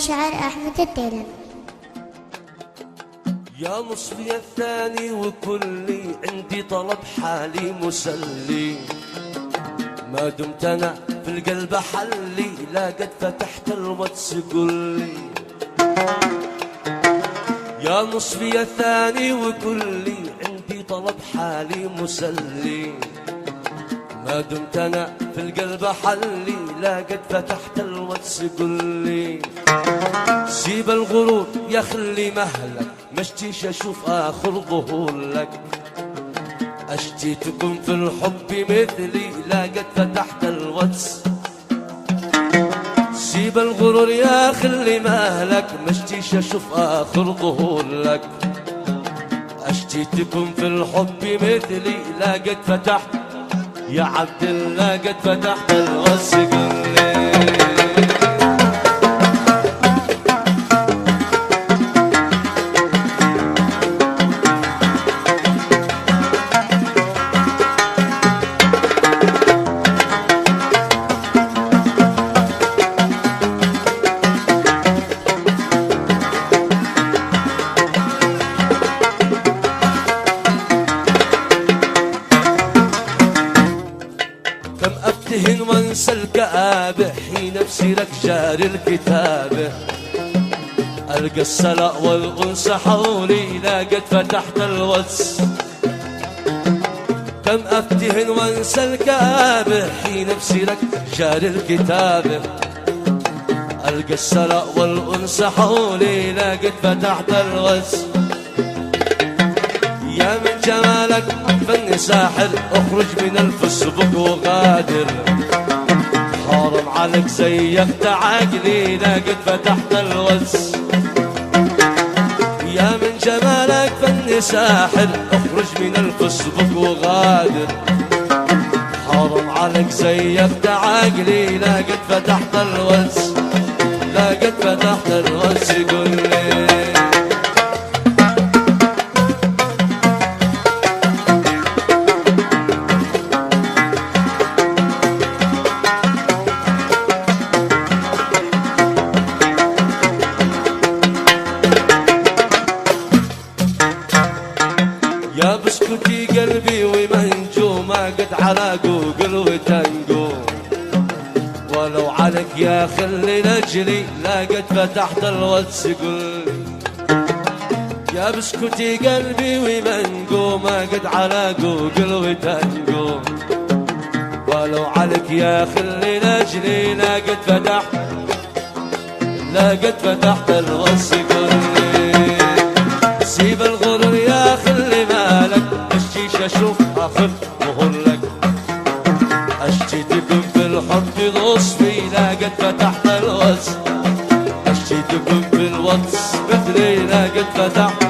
الشاعر أحمد الديلمي. يا نصفي الثاني وكلي عندي طلب حالي مسلي، ما دمت انا في القلب حلي، لا قد فتحت الواتس قولي. يا نصفي الثاني وكلي عندي طلب حالي مسلي، ما دمت انا في القلب حلي، لا قد فتحت الواتس قولي. سيب الغرور يا خلي مهلك، مشتيش اشوف اخر ظهور لك، اشتي تكون في الحب مثلي، لا قد فتحت الواتس. سيب الغرور يا خلي مهلك، مشتيش اشوف اخر ظهور لك، اشتي تكون في الحب مثلي، لا قد فتحت يا عبد الله قد فتحت الواتس قولي. كم أبتهن وانسى الكآبة حين بسيرك جاري الكتابة، ألقى الصلاة والأنس حولي، لا قد فتحت الواتس. كم أبتهن وانسى الكآبة حين بسيرك جاري الكتابة، ألقى الصلاة والأنس حولي، لا قد فتحت الواتس. يا من جمالك فن ساحر، اخرج من الفيسبوك وغادر، حرام عليك زيقت عقلي، لا قد فتحت الواتس. يا من جمالك فن ساحر، اخرج من الفيسبوك وغادر، حرام عليك زيقت عقلي، لا قد فتحت الواتس، لا قد فتحت الواتس قولي. يا بسكوتي قلبي ومنجو، ما قد على جوجل وتنجو، ولو عليك يا خلي لجلي، لا قد فتحت الواتس قولي. يا بسكوتي قلبي ومنجو، ما قد على جوجل وتنجو، ولو عليك يا خلي لجلي، لا قد فتحت، لا قد فتحت الواتس قولي. سيب الغرور يا خلي مالك، اشتيش اشوف اخر ظهور لك، اشتي تكون في الحب نصفي، لا قد فتحت الواتس، اشتي تكون في الواتس مثلي، لا قد فتحت